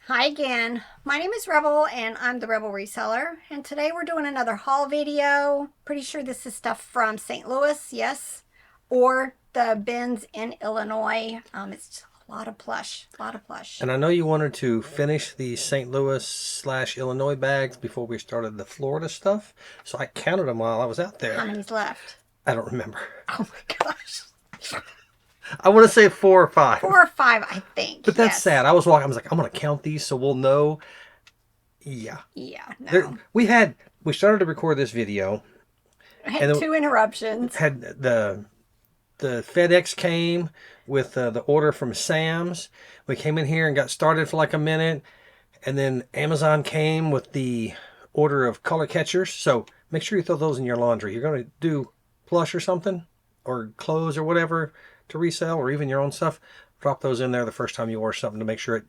Hi again, my name is Rebel and I'm the Rebel Reseller, and today we're doing another haul video. Pretty sure this is stuff from St. Louis, yes, or the bins in Illinois. It's a lot of plush, And I know you wanted to finish the St. Louis / Illinois bags before we started the Florida stuff, so I counted them while I was out How there. many's left? I don't remember. Oh my gosh. I want to say 4 or 5. 4 or 5, I think. But that's yes. sad. I was walking. I was like, I'm going to count these so we'll know. Yeah. Yeah, no. We started to record this video. I had 2 interruptions. Had the FedEx came with the order from Sam's. We came in here and got started for like a minute. And then Amazon came with the order of color catchers. So make sure you throw those in your laundry. You're going to do Plush or something, or clothes or whatever to resell, or even your own stuff. Drop those in there the first time you order something to make sure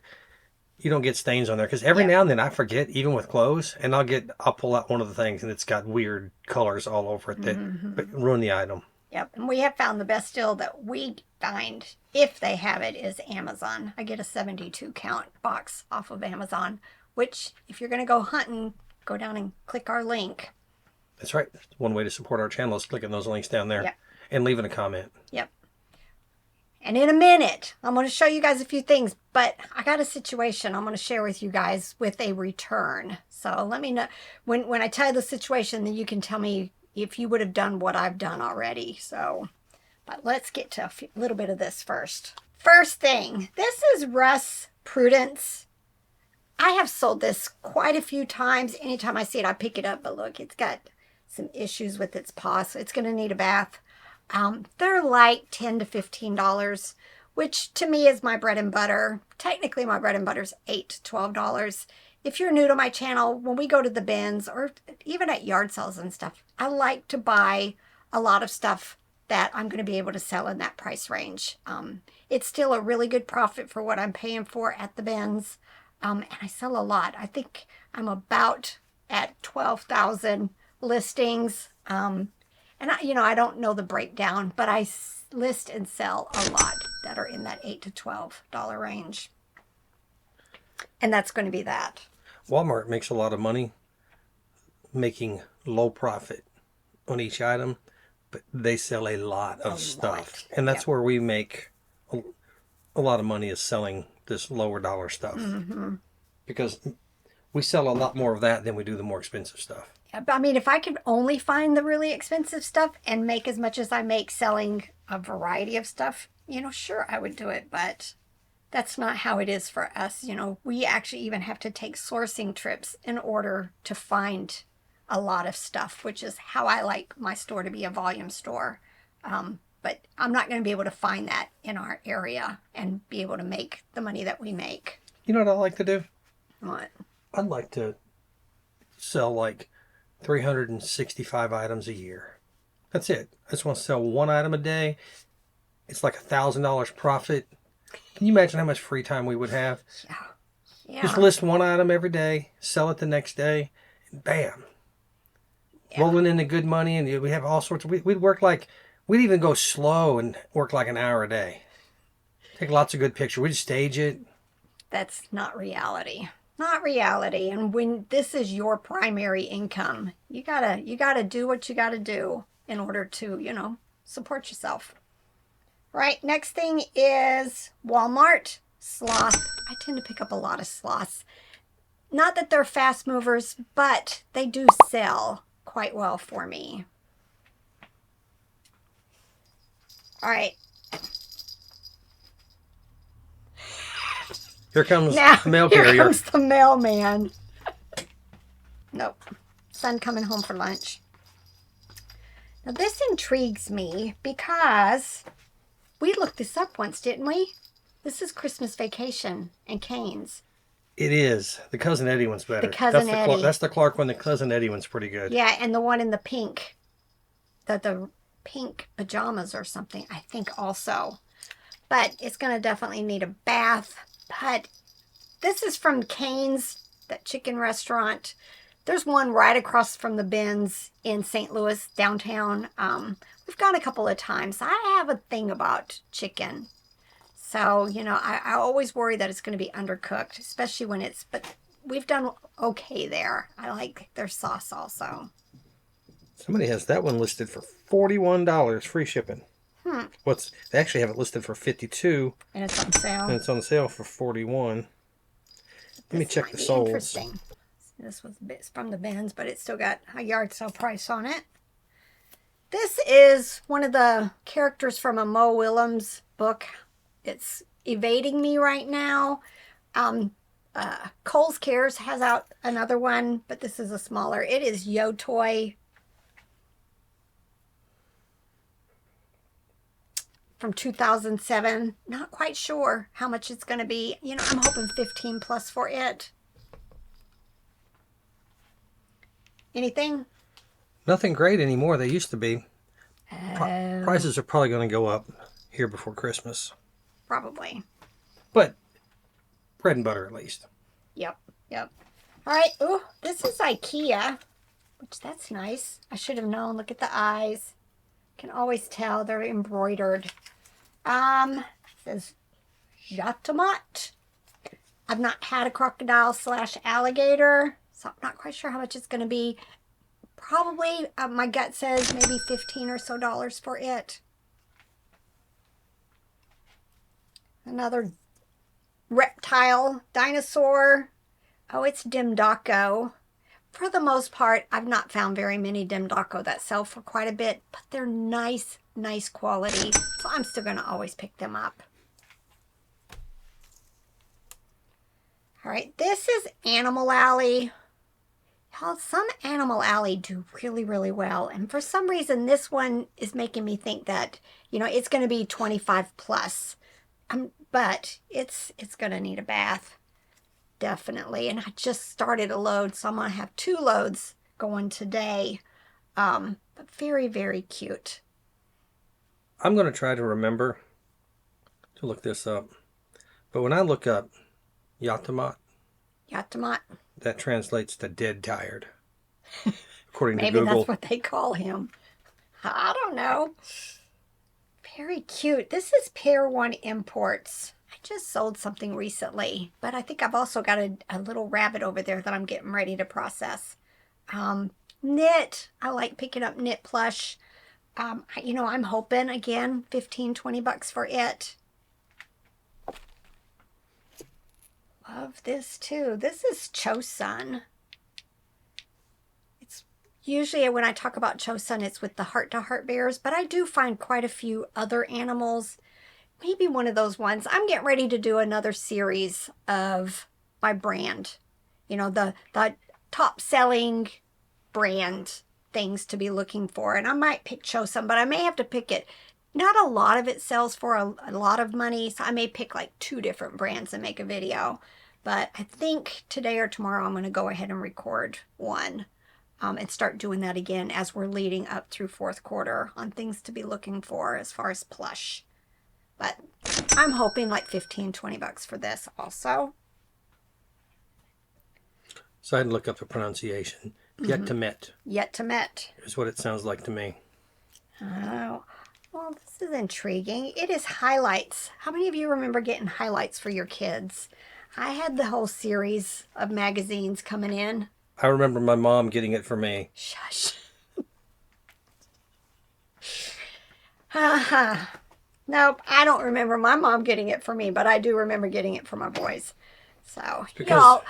you don't get stains on there. Because every now and then I forget, even with clothes, and I'll pull out one of the things and it's got weird colors all over it that ruin the item. Yep, and we have found the best deal that we find, if they have it, is Amazon. I get a 72 count box off of Amazon, which, if you're going to go hunting, go down and click our link. That's right. One way to support our channel is clicking those links down there and leaving a comment. Yep. And in a minute, I'm going to show you guys a few things, but I got a situation I'm going to share with you guys with a return. So let me know, when I tell you the situation, then you can tell me if you would have done what I've done already. So, but let's get to a little bit of this first. First thing, this is Russ Prudence. I have sold this quite a few times. Anytime I see it, I pick it up, but look, it's got some issues with its paw, so it's going to need a bath. They're like $10 to $15, which to me is my bread and butter. Technically, my bread and butter is $8 to $12. If you're new to my channel, when we go to the bins or even at yard sales and stuff, I like to buy a lot of stuff that I'm going to be able to sell in that price range. It's still a really good profit for what I'm paying for at the bins. And I sell a lot. I think I'm about at 12,000 listings. And I don't know the breakdown, but I list and sell a lot that are in that $8 to $12 range. And that's going to be that. Walmart makes a lot of money making low profit on each item, but they sell a lot of stuff. And that's where we make a lot of money, is selling this lower dollar stuff. Because we sell a lot more of that than we do the more expensive stuff. I mean, if I could only find the really expensive stuff and make as much as I make selling a variety of stuff, sure, I would do it. But that's not how it is for us. We actually even have to take sourcing trips in order to find a lot of stuff, which is how I like my store to be a volume store. But I'm not going to be able to find that in our area and be able to make the money that we make. You know what I like to do? What? I'd like to sell like 365 items a year. That's it. I just want to sell one item a day. It's like $1,000 profit. Can you imagine how much free time we would have? Yeah. Just list one item every day, sell it the next day, and bam. Rolling into good money, and we have all sorts of... We'd even go slow and work like an hour a day. Take lots of good pictures. We'd stage it. That's not reality. Not reality. And when this is your primary income, you gotta do what you gotta do in order to, support yourself. Right, next thing is Walmart sloth. I tend to pick up a lot of sloths. Not that they're fast movers, but they do sell quite well for me. All right. Here comes the mail carrier. Here comes the mailman. Nope. Son coming home for lunch. Now this intrigues me because we looked this up once, didn't we? This is Christmas Vacation and Cane's. It is. The Cousin Eddie one's better. The Cousin Eddie. That's the Clark one. The Cousin Eddie one's pretty good. Yeah, and the one in the pink. The pink pajamas or something, I think also. But it's going to definitely need a bath. But this is from Cane's, that chicken restaurant. There's one right across from the bins in St. Louis, downtown. We've gone a couple of times. I have a thing about chicken. So, you know, I always worry that it's going to be undercooked, especially when it's, but we've done okay there. I like their sauce also. Somebody has that one listed for $41, free shipping. They actually have it listed for 52, And it's on and sale. it's on sale for 41. Let me This check might the be soles. interesting. This was a bit from the bins, but it's still got a yard sale price on it. This is one of the characters from a Mo Willems book. It's evading me right now. Kohl's Cares has out another one, but this is a smaller. It is Yo Toy from 2007. Not quite sure how much it's going to be. You know, I'm hoping 15 plus for it. Anything? Nothing great anymore. They used to be. Oh, Prices are probably going to go up here before Christmas. probably. But bread and butter at least. Yep, yep. All right. Oh, this is IKEA, which that's nice. I should have known. Look at the eyes. Can always tell they're embroidered. It says Jatamat. I've not had a crocodile / alligator, so I'm not quite sure how much it's going to be. Probably, my gut says maybe 15 or so dollars for it. Another reptile, dinosaur. Oh, it's Dimdaco. For the most part, I've not found very many Dimdaco that sell for quite a bit, but they're nice, nice quality. So I'm still going to always pick them up. All right, this is Animal Alley. Y'all, some Animal Alley do really, really well. And for some reason, this one is making me think that, you know, it's going to be 25 plus. But it's going to need a bath. Definitely. And I just started a load, so I'm going to have 2 loads going today. But very, very cute. I'm going to try to remember to look this up. But when I look up Yatamat, Yatamat. that translates to dead tired, according to Maybe Google. that's what they call him. I don't know. Very cute. This is Pair 1 Imports. I just sold something recently, but I think I've also got a little rabbit over there that I'm getting ready to process. Knit. I like picking up knit plush. You know, I'm hoping, again, 15, 20 bucks for it. Love this, too. This is Chosun. It's usually when I talk about Chosun, it's with the heart-to-heart bears, but I do find quite a few other animals. Maybe one of those ones. I'm getting ready to do another series of my brand. You know, the top-selling brand things to be looking for. And I might pick Chosun, but I may have to pick it. Not a lot of it sells for a lot of money, so I may pick like 2 different brands and make a video. But I think today or tomorrow I'm going to go ahead and record one and start doing that again as we're leading up through 4th quarter on things to be looking for as far as plush. But I'm hoping like 15, 20 bucks for this also. So I had to look up the pronunciation. Yetamet Yetamet. is what it sounds like to me. Oh, well, this is intriguing. It is highlights. How many of you remember getting highlights for your kids? I had the whole series of magazines coming in. I remember my mom getting it for me. Shush. Nope, I don't remember my mom getting it for me, but I do remember getting it for my boys. So, y'all,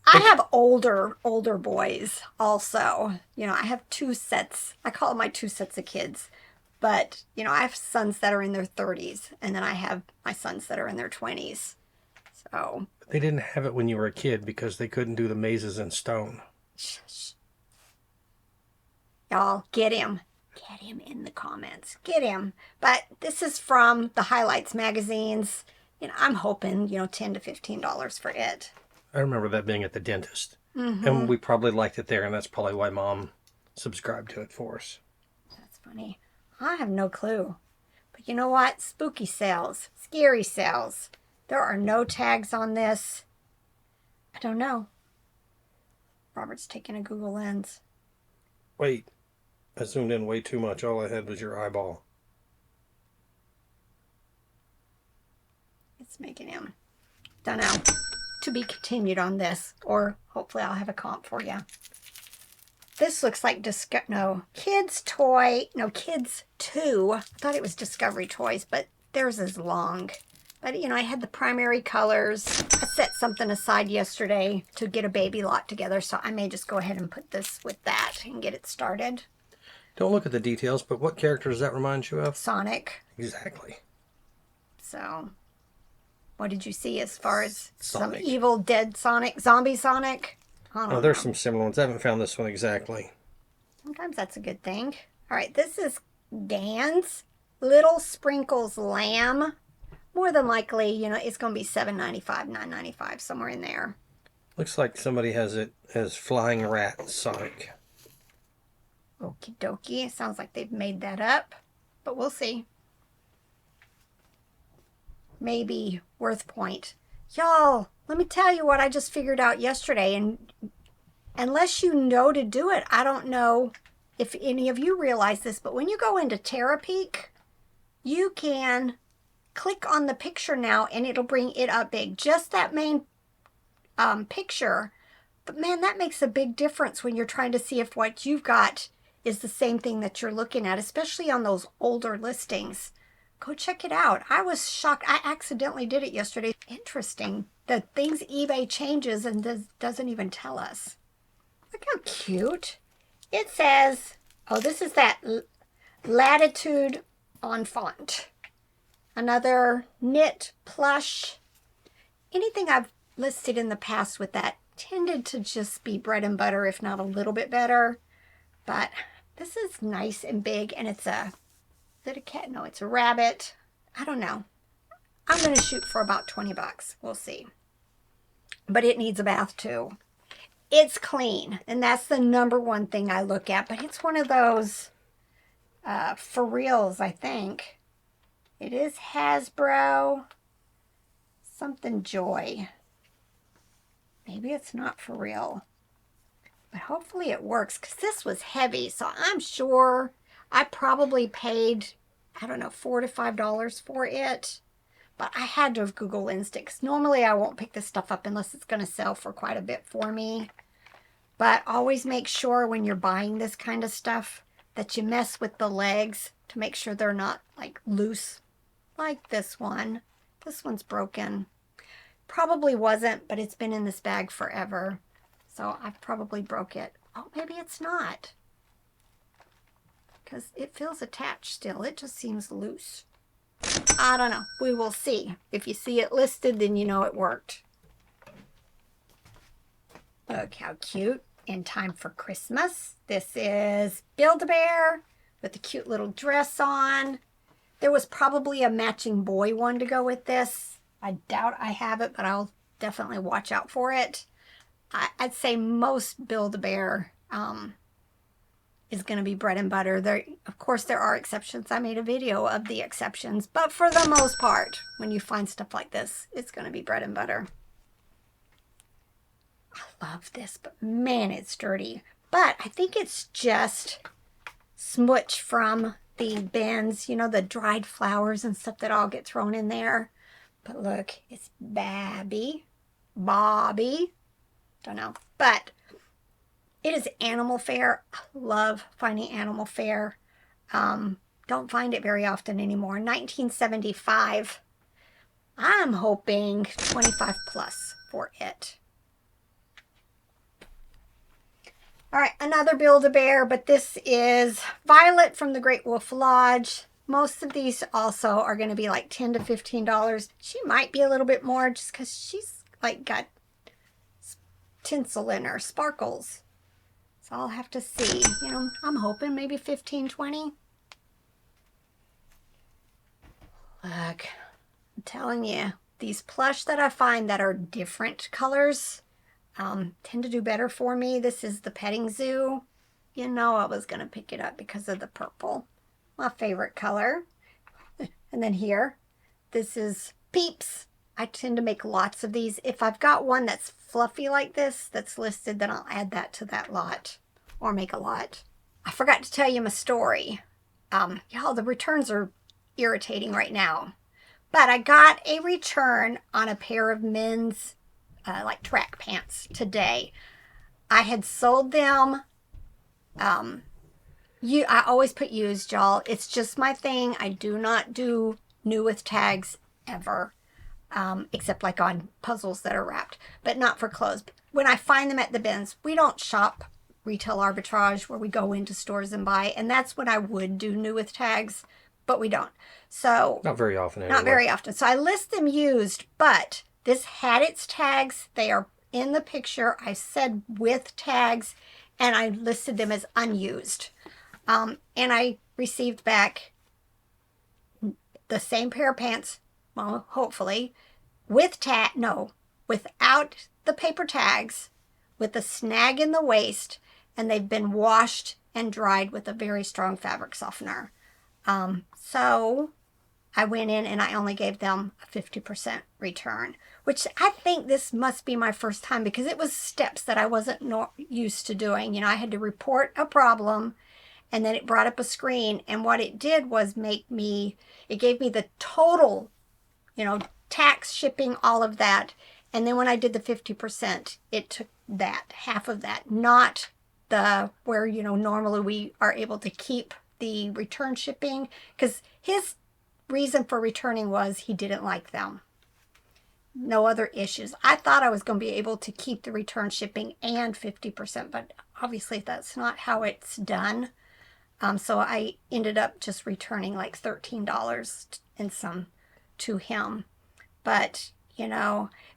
I have older boys also. You know, I have 2 sets. I call them my 2 sets of kids. But, you know, I have sons that are in their 30s, and then I have my sons that are in their 20s. So. They didn't have it when you were a kid because they couldn't do the mazes in stone. Shush. Y'all, get him. Get him in the comments. Get him. But this is from the Highlights magazines. You know, I'm hoping, you know, $10 to $15 for it. I remember that being at the dentist. And we probably liked it there, and that's probably why Mom subscribed to it for us. That's funny. I have no clue. But you know what? Spooky sales. Scary sales. There are no tags on this. I don't know. Robert's taking a Google Lens. Wait. I zoomed in way too much. All I had was your eyeball. Let's make it him. Don't know. To be continued on this, or hopefully I'll have a comp for you. This looks like Kids Toy. No, Kids 2. I thought it was Discovery Toys, but theirs is long. But, you know, I had the primary colors. I set something aside yesterday to get a baby lot together, so I may just go ahead and put this with that and get it started. Don't look at the details, but what character does that remind you of? Sonic. Exactly. So, what did you see as far as Sonic. some evil dead Sonic, zombie Sonic? Oh, there's some similar ones. I haven't found this one exactly. Sometimes that's a good thing. All right, this is Dan's Little Sprinkles Lamb. More than likely, you know, it's going to be $7.95, $9.95, somewhere in there. Looks like somebody has it as Flying Rat Sonic. Okie dokie. It sounds like they've made that up, but we'll see. Maybe WorthPoint. Y'all, let me tell you what I just figured out yesterday, and unless you know to do it, I don't know if any of you realize this, but when you go into Terapeak, you can click on the picture now and it'll bring it up big. Just that main picture. But man, that makes a big difference when you're trying to see if what you've got is the same thing that you're looking at, especially on those older listings. Go check it out. I was shocked. I accidentally did it yesterday. Interesting. The things eBay changes and doesn't even tell us. Look how cute. It says, oh, this is that Latitude on font. Another knit plush. Anything I've listed in the past with that tended to just be bread and butter, if not a little bit better. But this is nice and big, and it's a, is it a cat? No, it's a rabbit. I don't know. I'm going to shoot for about 20 bucks. We'll see. But it needs a bath too. It's clean, and that's the number one thing I look at. But it's one of those for reals, I think. It is Hasbro. Something Joy. Maybe it's not for real. But hopefully it works, because this was heavy. So I'm sure I probably paid, I don't know, $4 to $5 for it. But I had to have Google Instincts. Normally I won't pick this stuff up unless it's going to sell for quite a bit for me. But always make sure when you're buying this kind of stuff that you mess with the legs to make sure they're not like loose. Like this one. This one's broken. Probably wasn't, but it's been in this bag forever. So I probably broke it. Oh, maybe it's not. Because it feels attached still. It just seems loose. I don't know. We will see. If you see it listed, then you know it worked. Look how cute. In time for Christmas. This is Build-A-Bear with a cute little dress on. There was probably a matching boy one to go with this. I doubt I have it, but I'll definitely watch out for it. I'd say most Build-A-Bear is going to be bread and butter. Of course, there are exceptions. I made a video of the exceptions, but for the most part, when you find stuff like this, it's going to be bread and butter. I love this, but man, it's dirty. But I think it's just smudge from the bins, you know, the dried flowers and stuff that all get thrown in there. But look, it's Bobby, don't know, but it is animal fare. I love finding animal fare. Don't find it very often anymore. 1975. I'm hoping 25 plus for it. All right, another Build-A-Bear, but this is Violet from the Great Wolf Lodge. Most of these also are going to be like $10 to $15. She might be a little bit more just because she's like got tinsel in her, sparkles. So I'll have to see. You know, I'm hoping maybe 15, 20. Look, I'm telling you, these plush that I find that are different colors tend to do better for me. This is the Petting Zoo. You know I was going to pick it up because of the purple. My favorite color. And then here, this is Peeps. I tend to make lots of these. If I've got one that's fluffy like this, that's listed, then I'll add that to that lot. Or make a lot. I forgot to tell you my story. Y'all, the returns are irritating right now. But I got a return on a pair of men's like track pants today. I had sold them. I always put used, y'all. It's just my thing. I do not do new with tags ever, except like on puzzles that are wrapped, but not for clothes. When I find them at the bins, we don't shop retail arbitrage where we go into stores and buy, and that's when I would do new with tags, but we don't. So Not very often not anyway. very often. So I list them used, but this had its tags. They are in the picture. I said with tags, and I listed them as unused. And I received back the same pair of pants, well, hopefully, with without the paper tags, with the snag in the waist, and they've been washed and dried with a very strong fabric softener. So I went in and I only gave them a 50% return, which I think this must be my first time because it was steps that I wasn't used to doing. I had to report a problem and then it brought up a screen. And what it did was it gave me the total, tax, shipping, all of that. And then when I did the 50%, it took that, half of that, not the where, normally we are able to keep the return shipping, because his reason for returning was he didn't like them. No other issues. I thought I was going to be able to keep the return shipping and 50%, but obviously that's not how it's done. So I ended up just returning like $13 and some to him. But,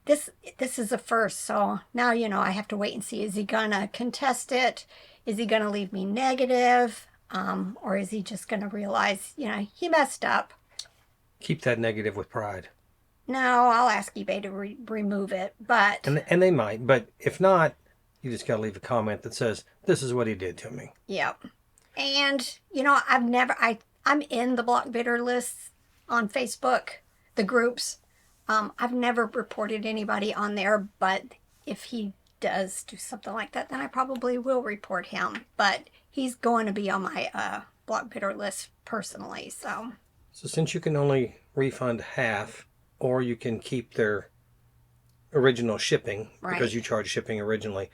this is a first. So now, I have to wait and see. Is he going to contest it? Is he going to leave me negative? Or is he just going to realize, he messed up? Keep that negative with pride. No, I'll ask eBay to remove it. But And they might, but if not, you just got to leave a comment that says, this is what he did to me. Yep. And, I'm in the block bidder lists on Facebook, the groups. I've never reported anybody on there, but if he does do something like that, then I probably will report him. But he's going to be on my block bidder list personally. So since you can only refund half, or you can keep their original shipping, right, because you charge shipping originally,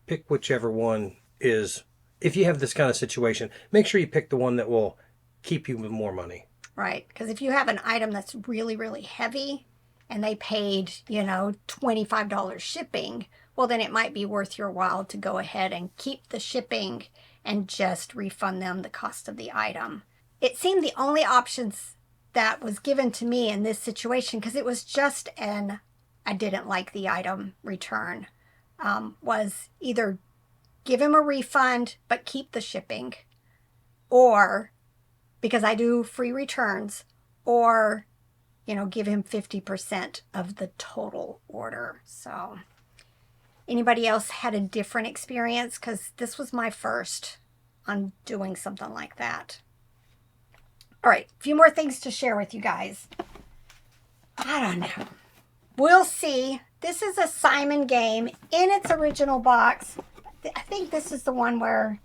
pick whichever one is. If you have this kind of situation, make sure you pick the one that will keep you with more money. Right. Because if you have an item that's really, really heavy and they paid, $25 shipping, well, then it might be worth your while to go ahead and keep the shipping and just refund them the cost of the item. It seemed the only options that was given to me in this situation, because it was just I didn't like the item return, was either give him a refund but keep the shipping, or because I do free returns, or, give him 50% of the total order. So anybody else had a different experience? Because this was my first on doing something like that. All right, a few more things to share with you guys. I don't know. We'll see. This is a Simon game in its original box. I think this is the one where,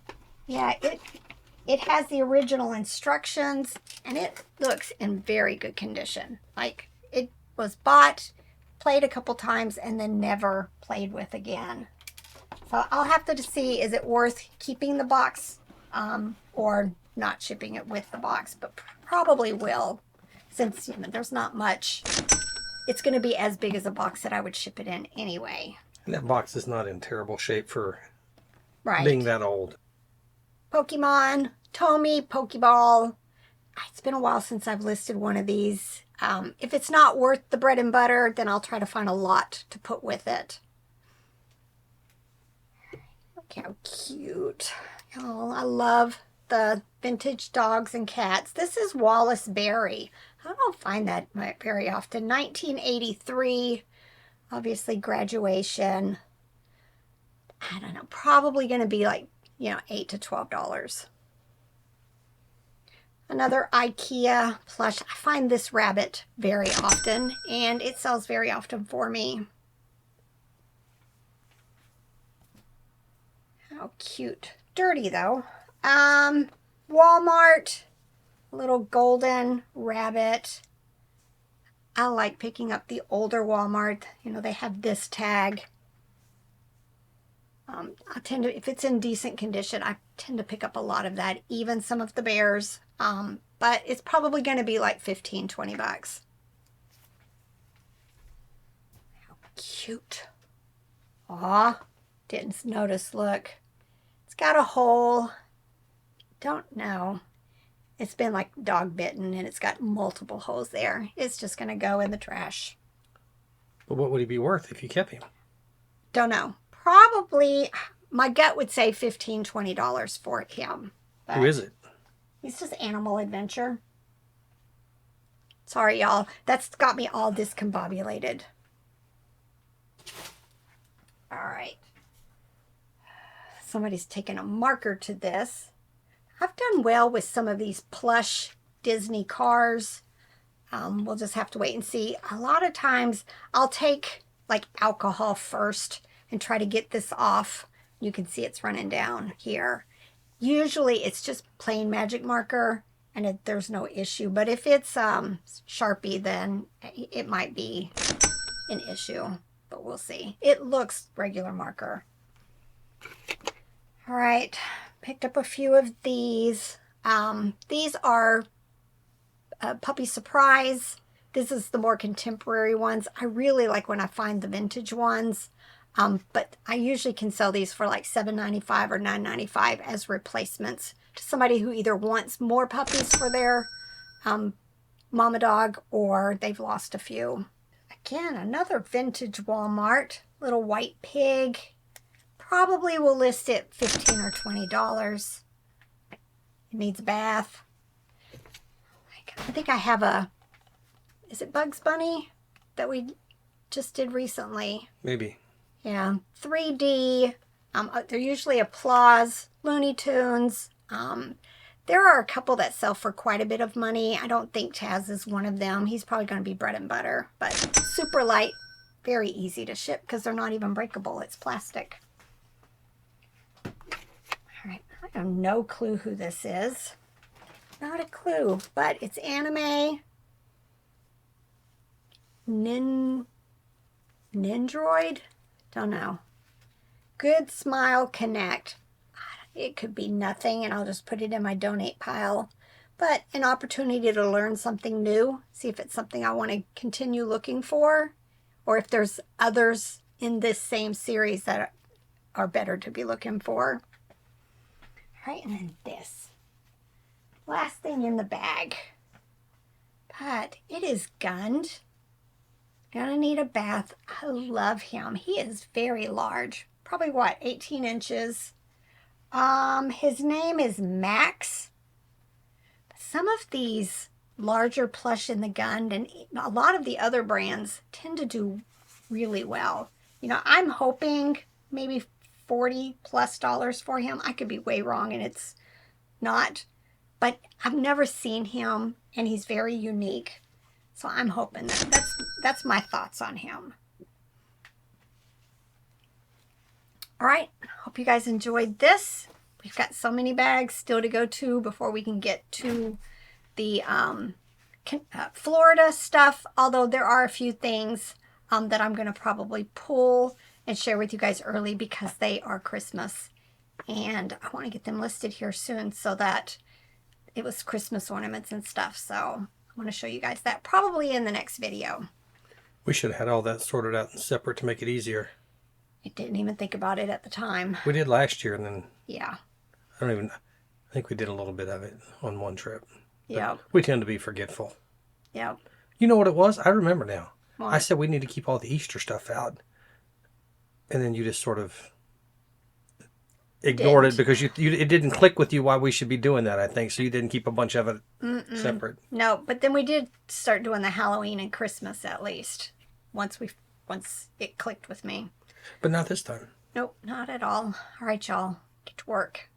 it has the original instructions, and it looks in very good condition. Like, it was bought, played a couple times, and then never played with again. So I'll have to see, is it worth keeping the box or not shipping it with the box? But probably will, since there's not much. It's going to be as big as a box that I would ship it in anyway. And that box is not in terrible shape for right, being that old. Pokemon, Tomy, Pokeball. It's been a while since I've listed one of these. If it's not worth the bread and butter, then I'll try to find a lot to put with it. Look how cute. Oh, I love the vintage dogs and cats. This is Wallace Berry. I don't find that very often. 1983, obviously graduation. I don't know, probably going to be like, $8 to $12. Another IKEA plush. I find this rabbit very often, and it sells very often for me. How cute. Dirty, though. Walmart. Little golden rabbit. I like picking up the older Walmart. You know, they have this tag. I tend to, if it's in decent condition, I tend to pick up a lot of that, even some of the bears. But it's probably going to be like 15, 20 bucks. How cute. Aw, didn't notice, look. It's got a hole. Don't know. It's been like dog bitten and it's got multiple holes there. It's just going to go in the trash. But what would he be worth if you kept him? Don't know. Probably, my gut would say $15, $20 for him. Who is it? He's just Animal Adventure. Sorry, y'all. That's got me all discombobulated. All right. Somebody's taken a marker to this. I've done well with some of these plush Disney cars. We'll just have to wait and see. A lot of times I'll take like alcohol first and try to get this off. You can see it's running down here. Usually it's just plain magic marker and there's no issue. But if it's Sharpie, then it might be an issue. But we'll see. It looks regular marker. All right. Picked up a few of these. These are Puppy Surprise. This is the more contemporary ones. I really like when I find the vintage ones. But I usually can sell these for like $7.95 or $9.95 as replacements to somebody who either wants more puppies for their mama dog or they've lost a few. Again, another vintage Walmart. Little white pig. Probably will list it $15 or $20. It needs a bath. I think I have a, is it Bugs Bunny that we just did recently? Maybe. Yeah, 3D. They're usually Applause, Looney Tunes. There are a couple that sell for quite a bit of money. I don't think Taz is one of them. He's probably going to be bread and butter, but super light, very easy to ship because they're not even breakable. It's plastic. All right, I have no clue who this is. Not a clue, but it's anime. Nindroid? Don't know. Good Smile Connect. It could be nothing, and I'll just put it in my donate pile. But an opportunity to learn something new. See if it's something I want to continue looking for. Or if there's others in this same series that are better to be looking for. All right, and then this. Last thing in the bag. But it is gunned. Gonna need a bath. I love him. He is very large. Probably what, 18 inches. His name is Max. Some of these larger plush in the Gund and a lot of the other brands tend to do really well. You know, I'm hoping maybe $40+ for him. I could be way wrong and it's not, but I've never seen him and he's very unique. So I'm hoping that's my thoughts on him. All right, hope you guys enjoyed this. We've got so many bags still to go to before we can get to the Florida stuff, although there are a few things that I'm going to probably pull and share with you guys early because they are Christmas. And I want to get them listed here soon so that it was Christmas ornaments and stuff. So I want to show you guys that probably in the next video. We should have had all that sorted out and separate to make it easier. I didn't even think about it at the time. We did last year, and then yeah, I think we did a little bit of it on one trip. Yeah. We tend to be forgetful. Yeah. You know what it was? I remember now. What? I said we need to keep all the Easter stuff out. And then you just sort of ignored it because it didn't click with you why we should be doing that, I think. So you didn't keep a bunch of it separate. No, but then we did start doing the Halloween and Christmas at least. Once it clicked with me. But not this time. Nope, not at all. All right, y'all. Get to work.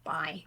Bye.